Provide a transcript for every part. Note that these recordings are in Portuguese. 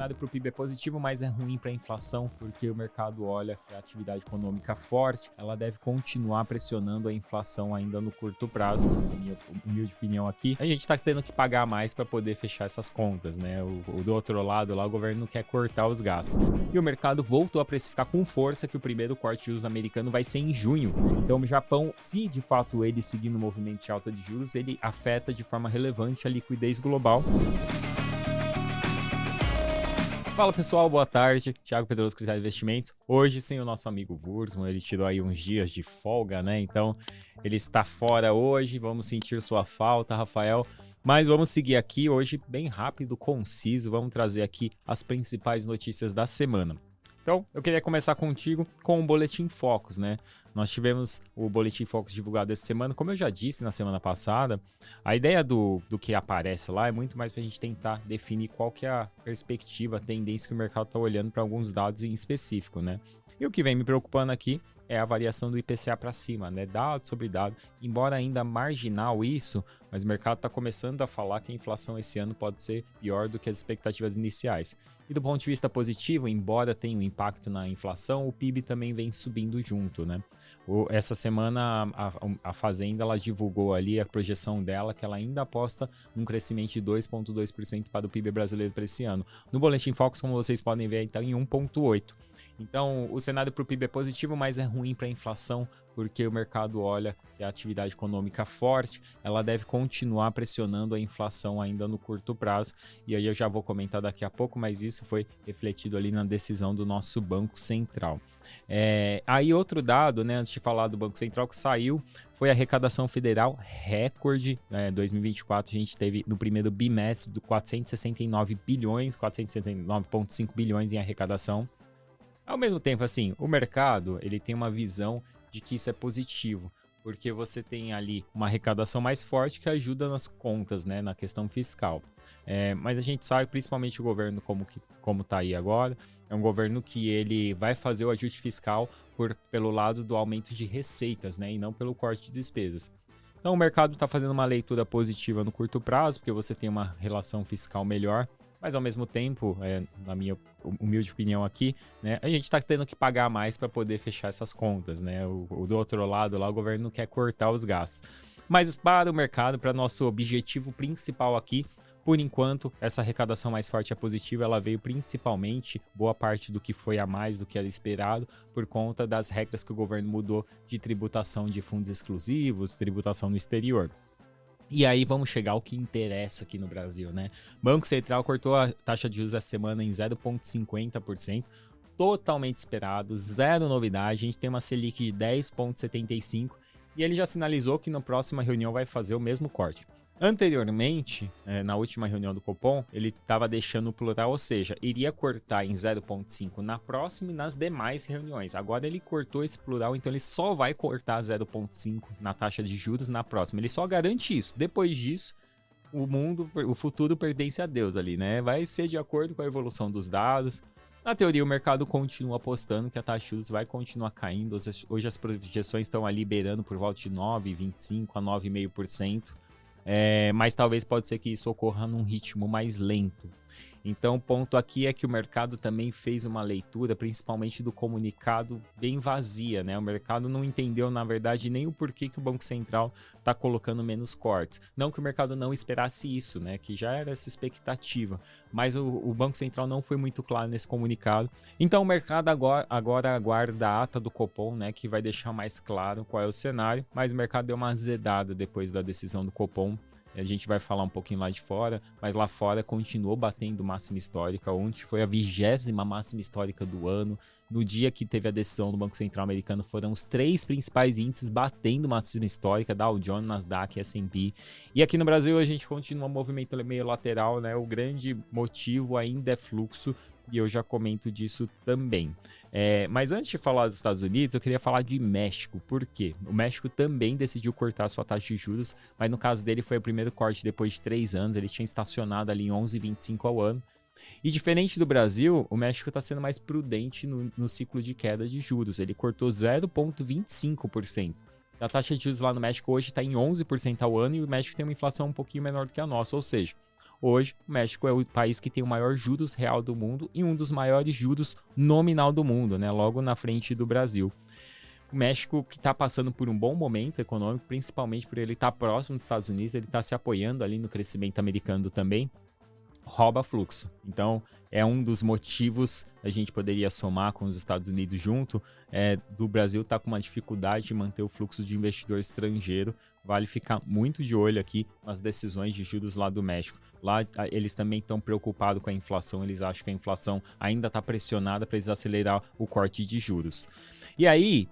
cenário para o PIB é positivo, mas é ruim para a inflação, porque o mercado olha que a atividade econômica forte, ela deve continuar pressionando a inflação ainda no curto prazo, na minha humilde opinião aqui. A gente está tendo que pagar mais para poder fechar essas contas, né? Do outro lado lá, o governo quer cortar os gastos. E o mercado voltou a precificar com força que o primeiro corte de juros americano vai ser em junho. Então o Japão, se de fato ele seguir no movimento de alta de juros, ele afeta de forma relevante a liquidez global. Fala pessoal, boa tarde, Thiago Pedroso, Critério de Investimentos. Hoje sem o nosso amigo Wurzman, ele tirou aí uns dias de folga, né? Então ele está fora hoje, vamos sentir sua falta, Rafael. Mas vamos seguir aqui hoje bem rápido, conciso, vamos trazer aqui as principais notícias da semana. Então, eu queria começar contigo com o Boletim Focus, né? Nós tivemos o Boletim Focus divulgado essa semana. Como eu já disse na semana passada, a ideia do que aparece lá é muito mais para a gente tentar definir qual que é a perspectiva, a tendência que o mercado está olhando para alguns dados em específico, né? E o que vem me preocupando aqui é a variação do IPCA para cima, né? Dado sobre dado. Embora ainda marginal isso, mas o mercado está começando a falar que a inflação esse ano pode ser pior do que as expectativas iniciais. E do ponto de vista positivo, embora tenha um impacto na inflação, o PIB também vem subindo junto, né? Essa semana a Fazenda ela divulgou ali a projeção dela, que ela ainda aposta num crescimento de 2,2% para o PIB brasileiro para esse ano. No Boletim Focus, como vocês podem ver, está em 1,8%. Então, o cenário para o PIB é positivo, mas é ruim para a inflação, porque o mercado olha que a atividade econômica forte, ela deve continuar pressionando a inflação ainda no curto prazo. E aí eu já vou comentar daqui a pouco, mas isso foi refletido ali na decisão do nosso Banco Central. Aí outro dado, né, antes de falar do Banco Central que saiu, foi a arrecadação federal recorde. 2024 a gente teve no primeiro bimestre do 469 bilhões, 469,5 bilhões em arrecadação. Ao mesmo tempo, assim, o mercado ele tem uma visão de que isso é positivo, porque você tem ali uma arrecadação mais forte que ajuda nas contas, né, na questão fiscal. Mas a gente sabe, principalmente o governo como está aí agora, é um governo que ele vai fazer o ajuste fiscal pelo lado do aumento de receitas, né, e não pelo corte de despesas. Então o mercado está fazendo uma leitura positiva no curto prazo, porque você tem uma relação fiscal melhor. Mas ao mesmo tempo, na minha humilde opinião aqui, né, a gente está tendo que pagar mais para poder fechar essas contas, né? Do outro lado lá, o governo quer cortar os gastos. Mas para o mercado, para nosso objetivo principal aqui, por enquanto, essa arrecadação mais forte é positiva, ela veio principalmente, boa parte do que foi a mais do que era esperado, por conta das regras que o governo mudou de tributação de fundos exclusivos, tributação no exterior. E aí vamos chegar ao que interessa aqui no Brasil, né? Banco Central cortou a taxa de juros essa semana em 0,50%, totalmente esperado, zero novidade. A gente tem uma Selic de 10,75% e ele já sinalizou que na próxima reunião vai fazer o mesmo corte. Anteriormente, na última reunião do Copom, ele estava deixando o plural, ou seja, iria cortar em 0,5% na próxima e nas demais reuniões. Agora ele cortou esse plural, então ele só vai cortar 0,5% na taxa de juros na próxima. Ele só garante isso. Depois disso, o futuro pertence a Deus ali, né? Vai ser de acordo com a evolução dos dados. Na teoria, o mercado continua apostando que a taxa de juros vai continuar caindo. Hoje as projeções estão ali beirando por volta de 9,25% a 9,5%. Mas talvez pode ser que isso ocorra num ritmo mais lento. Então o ponto aqui é que o mercado também fez uma leitura, principalmente do comunicado, bem vazia, né? O mercado não entendeu, na verdade, nem o porquê que o Banco Central está colocando menos cortes. Não que o mercado não esperasse isso, né? Que já era essa expectativa. Mas o Banco Central não foi muito claro nesse comunicado. Então o mercado agora aguarda a ata do Copom, né? Que vai deixar mais claro qual é o cenário. Mas o mercado deu uma azedada depois da decisão do Copom. A gente vai falar um pouquinho lá de fora, mas lá fora continuou batendo máxima histórica. Ontem foi a 20ª máxima histórica do ano. No dia que teve a decisão do Banco Central americano, foram os 3 principais índices batendo máxima histórica, Dow Jones, Nasdaq, S&P. E aqui no Brasil a gente continua um movimento meio lateral, né? O grande motivo ainda é fluxo, e eu já comento disso também. Mas antes de falar dos Estados Unidos, eu queria falar de México. Por quê? O México também decidiu cortar sua taxa de juros, mas no caso dele foi o primeiro corte depois de 3 anos. Ele tinha estacionado ali em 11,25 ao ano. E diferente do Brasil, o México está sendo mais prudente no ciclo de queda de juros. Ele cortou 0,25%. A taxa de juros lá no México hoje está em 11% ao ano e o México tem uma inflação um pouquinho menor do que a nossa. Ou seja, Hoje, o México é o país que tem o maior juros real do mundo e um dos maiores juros nominal do mundo, né? Logo na frente do Brasil. O México que está passando por um bom momento econômico, principalmente por ele estar próximo dos Estados Unidos, ele está se apoiando ali no crescimento americano também, rouba fluxo. Então, é um dos motivos, a gente poderia somar com os Estados Unidos junto, do Brasil estar com uma dificuldade de manter o fluxo de investidor estrangeiro. Vale ficar muito de olho aqui nas decisões de juros lá do México. Lá eles também estão preocupados com a inflação, eles acham que a inflação ainda está pressionada para eles acelerar o corte de juros. E aí,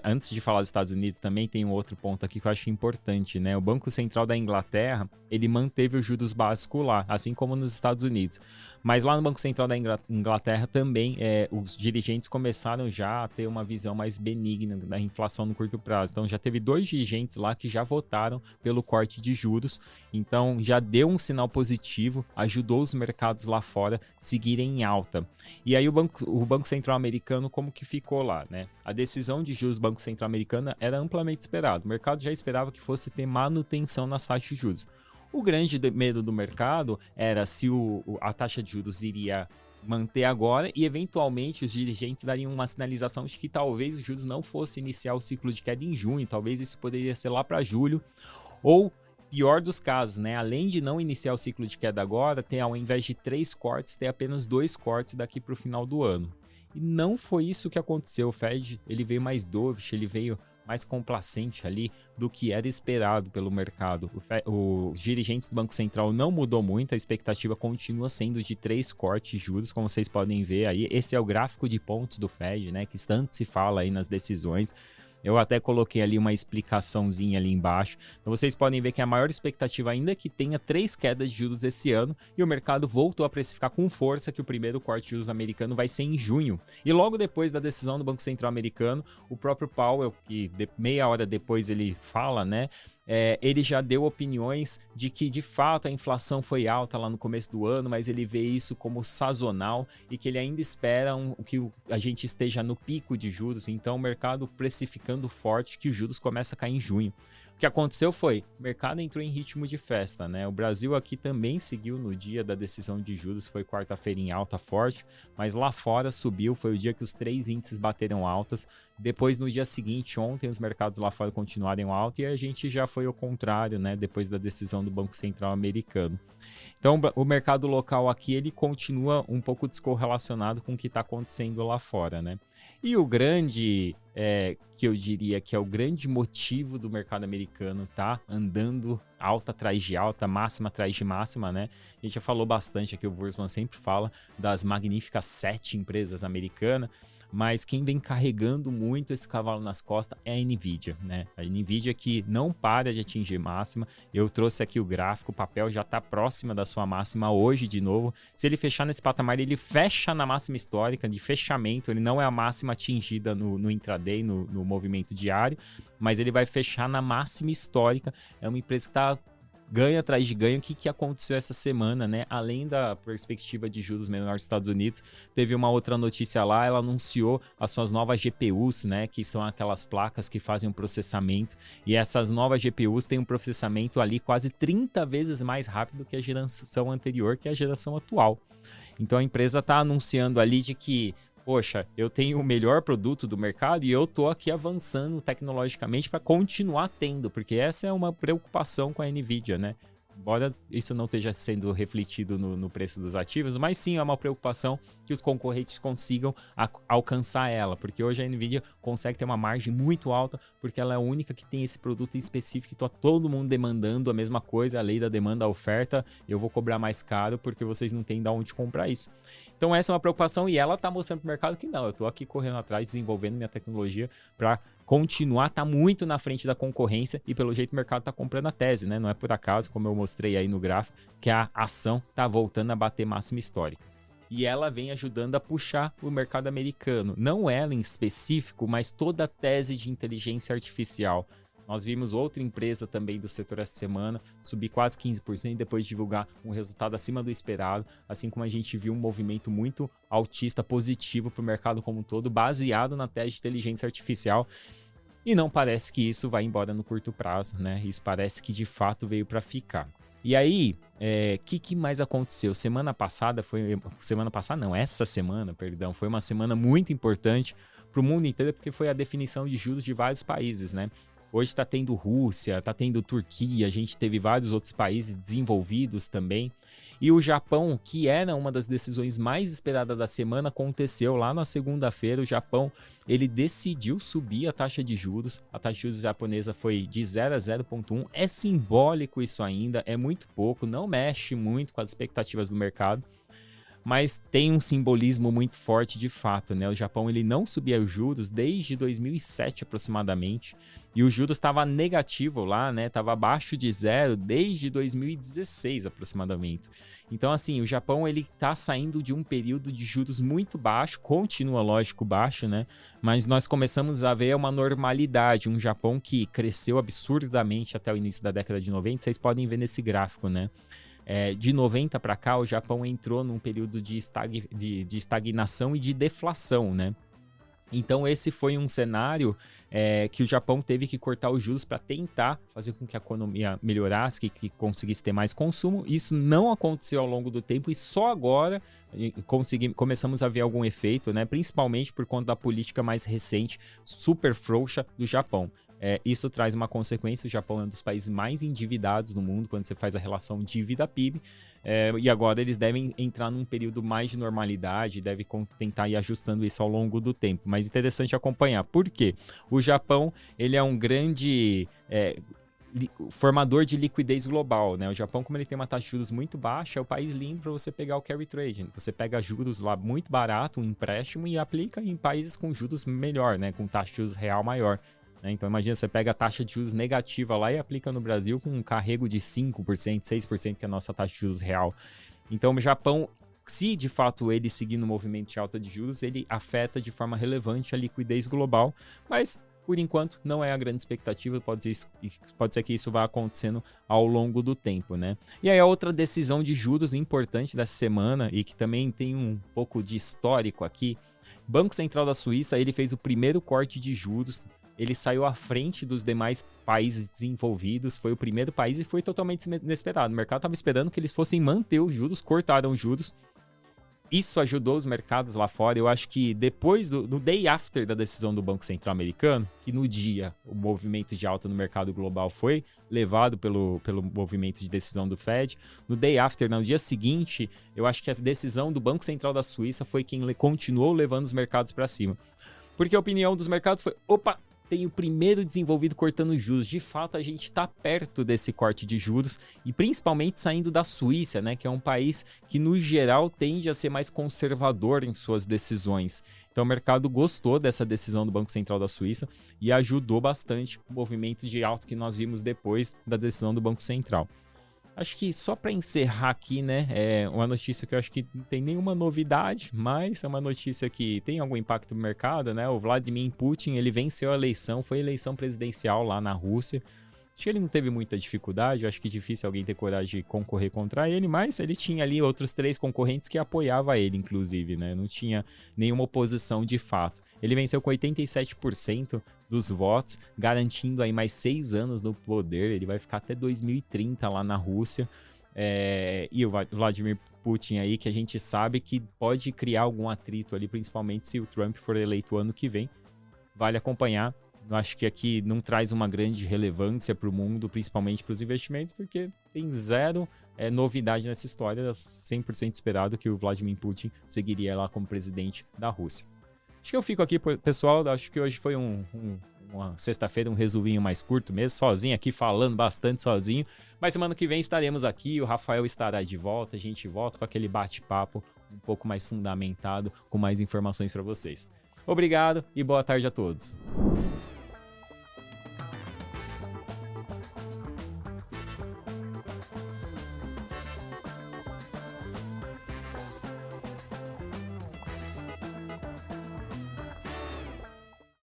antes de falar dos Estados Unidos, também tem um outro ponto aqui que eu acho importante, né? O Banco Central da Inglaterra, ele manteve os juros básicos lá, assim como nos Estados Unidos. Mas lá no Banco Central da Inglaterra também, os dirigentes começaram já a ter uma visão mais benigna da inflação no curto prazo. Então já teve 2 dirigentes lá que já votaram pelo corte de juros. Então já deu um sinal positivo, ajudou os mercados lá fora seguirem em alta. E aí o Banco Central americano, como que ficou lá, né? A decisão de juros do Banco Central americano era amplamente esperada. O mercado já esperava que fosse ter manutenção nas taxas de juros. O grande medo do mercado era se a taxa de juros iria manter agora e, eventualmente, os dirigentes dariam uma sinalização de que talvez os juros não fosse iniciar o ciclo de queda em junho, talvez isso poderia ser lá para julho, ou, pior dos casos, né? Além de não iniciar o ciclo de queda agora, ter, ao invés de 3 cortes, ter apenas 2 cortes daqui para o final do ano. E não foi isso que aconteceu. O Fed, ele veio mais dovish, ele veio mais complacente ali do que era esperado pelo mercado. Os dirigentes do Banco Central não mudou muito, a expectativa continua sendo de 3 cortes de juros, como vocês podem ver aí. Esse é o gráfico de pontos do Fed, né, que tanto se fala aí nas decisões. Eu até coloquei ali uma explicaçãozinha ali embaixo. Então vocês podem ver que a maior expectativa ainda é que tenha 3 quedas de juros esse ano e o mercado voltou a precificar com força que o primeiro corte de juros americano vai ser em junho. E logo depois da decisão do Banco Central americano, o próprio Powell, que meia hora depois ele fala, né? Ele já deu opiniões de que de fato a inflação foi alta lá no começo do ano, mas ele vê isso como sazonal e que ele ainda espera que a gente esteja no pico de juros, então o mercado precificando forte que os juros começam a cair em junho. O que aconteceu foi, o mercado entrou em ritmo de festa, né? O Brasil aqui também seguiu no dia da decisão de juros, foi quarta-feira em alta forte, mas lá fora subiu, foi o dia que os 3 índices bateram altas. Depois, no dia seguinte, ontem, os mercados lá fora continuaram em alta e a gente já foi ao contrário, né? Depois da decisão do Banco Central americano. Então, o mercado local aqui, ele continua um pouco descorrelacionado com o que está acontecendo lá fora, né? E o grande, que eu diria que é o grande motivo do mercado americano tá andando alta atrás de alta, máxima atrás de máxima, né? A gente já falou bastante aqui, o Wurzman sempre fala das magníficas 7 empresas americanas, mas quem vem carregando muito esse cavalo nas costas é a Nvidia, né? A Nvidia que não para de atingir máxima. Eu trouxe aqui o gráfico, o papel já está próxima da sua máxima hoje de novo. Se ele fechar nesse patamar, ele fecha na máxima histórica de fechamento, ele não é a máxima atingida no intraday, no movimento diário, mas ele vai fechar na máxima histórica. É uma empresa que está ganho atrás de ganho. O que aconteceu essa semana, né? Além da perspectiva de juros menores dos Estados Unidos, teve uma outra notícia lá, ela anunciou as suas novas GPUs, né? Que são aquelas placas que fazem o processamento, e essas novas GPUs têm um processamento ali quase 30 vezes mais rápido que a geração anterior, que é a geração atual. Então a empresa está anunciando ali de que, poxa, eu tenho o melhor produto do mercado e eu tô aqui avançando tecnologicamente para continuar tendo, porque essa é uma preocupação com a Nvidia, né? Embora isso não esteja sendo refletido no preço dos ativos, mas sim é uma preocupação que os concorrentes consigam alcançar ela, porque hoje a Nvidia consegue ter uma margem muito alta, porque ela é a única que tem esse produto em específico, que está todo mundo demandando a mesma coisa, a lei da demanda, a oferta, eu vou cobrar mais caro porque vocês não têm de onde comprar isso. Então essa é uma preocupação e ela está mostrando para o mercado que não, eu estou aqui correndo atrás, desenvolvendo minha tecnologia para continuar, tá muito na frente da concorrência e pelo jeito o mercado tá comprando a tese, né? Não é por acaso, como eu mostrei aí no gráfico, que a ação tá voltando a bater máxima histórica. E ela vem ajudando a puxar o mercado americano. Não ela em específico, mas toda a tese de inteligência artificial. Nós vimos outra empresa também do setor essa semana subir quase 15% depois de divulgar um resultado acima do esperado, assim como a gente viu um movimento muito altista, positivo para o mercado como um todo, baseado na tese de inteligência artificial. E não parece que isso vai embora no curto prazo, né? Isso parece que de fato veio para ficar. E aí, que mais aconteceu? Essa semana, perdão, foi uma semana muito importante para o mundo inteiro, porque foi a definição de juros de vários países, né? Hoje está tendo Rússia, está tendo Turquia, a gente teve vários outros países desenvolvidos também. E o Japão, que era uma das decisões mais esperadas da semana, aconteceu lá na segunda-feira. O Japão, ele decidiu subir a taxa de juros. A taxa de juros japonesa foi de 0 a 0,1. É simbólico isso ainda, é muito pouco, não mexe muito com as expectativas do mercado. Mas tem um simbolismo muito forte de fato, né? O Japão ele não subia os juros desde 2007 aproximadamente, e o juros estava negativo lá, né? Estava abaixo de zero desde 2016 aproximadamente. Então assim, o Japão ele está saindo de um período de juros muito baixo, continua lógico baixo, né? Mas nós começamos a ver uma normalidade, um Japão que cresceu absurdamente até o início da década de 90, vocês podem ver nesse gráfico, né? De 90 para cá, o Japão entrou num período de estagnação e de deflação, né? Então esse foi um cenário que o Japão teve que cortar os juros para tentar fazer com que a economia melhorasse, que conseguisse ter mais consumo. Isso não aconteceu ao longo do tempo e só agora começamos a ver algum efeito, né? Principalmente por conta da política mais recente, super frouxa do Japão. Isso traz uma consequência, o Japão é um dos países mais endividados do mundo quando você faz a relação dívida-PIB, e agora eles devem entrar num período mais de normalidade, devem tentar ir ajustando isso ao longo do tempo, mas interessante acompanhar. Por quê? O Japão ele é um grande formador de liquidez global, né? O Japão, como ele tem uma taxa de juros muito baixa, é o país lindo para você pegar o carry trade. Você pega juros lá muito barato, um empréstimo, e aplica em países com juros melhor, né? Com taxa de juros real maior. Então imagina, você pega a taxa de juros negativa lá e aplica no Brasil com um carrego de 5%, 6%, que é a nossa taxa de juros real. Então o Japão, se de fato ele seguir no movimento de alta de juros, ele afeta de forma relevante a liquidez global, mas por enquanto não é a grande expectativa, pode ser que isso vá acontecendo ao longo do tempo, né? E aí a outra decisão de juros importante dessa semana, e que também tem um pouco de histórico aqui, Banco Central da Suíça, ele fez o primeiro corte de juros. Ele saiu à frente dos demais países desenvolvidos, foi o primeiro país e foi totalmente inesperado. O mercado estava esperando que eles fossem manter os juros, cortaram os juros. Isso ajudou os mercados lá fora. Eu acho que depois do day after da decisão do Banco Central americano, que no dia o movimento de alta no mercado global foi levado pelo movimento de decisão do Fed, no day after, no dia seguinte, eu acho que a decisão do Banco Central da Suíça foi quem continuou levando os mercados para cima. Porque a opinião dos mercados foi, opa, tem o primeiro desenvolvido cortando juros. De fato, a gente está perto desse corte de juros e principalmente saindo da Suíça, né, que é um país que no geral tende a ser mais conservador em suas decisões. Então o mercado gostou dessa decisão do Banco Central da Suíça e ajudou bastante o movimento de alta que nós vimos depois da decisão do Banco Central. Acho que só para encerrar aqui, né, é uma notícia que eu acho que não tem nenhuma novidade, mas é uma notícia que tem algum impacto no mercado, né? O Vladimir Putin, ele venceu a eleição, foi eleição presidencial lá na Rússia. Acho que ele não teve muita dificuldade, acho que é difícil alguém ter coragem de concorrer contra ele, mas ele tinha ali outros 3 concorrentes que apoiavam ele, inclusive, né? Não tinha nenhuma oposição de fato. Ele venceu com 87% dos votos, garantindo aí mais 6 anos no poder. Ele vai ficar até 2030 lá na Rússia. E o Vladimir Putin aí, que a gente sabe que pode criar algum atrito ali, principalmente se o Trump for eleito o ano que vem. Vale acompanhar. Eu acho que aqui não traz uma grande relevância para o mundo, principalmente para os investimentos, porque tem zero novidade nessa história. É 100% esperado que o Vladimir Putin seguiria lá como presidente da Rússia. Acho que eu fico aqui, pessoal. Acho que hoje foi uma sexta-feira, um resuminho mais curto mesmo, sozinho aqui, falando bastante sozinho. Mas semana que vem estaremos aqui, o Rafael estará de volta, a gente volta com aquele bate-papo um pouco mais fundamentado, com mais informações para vocês. Obrigado e boa tarde a todos.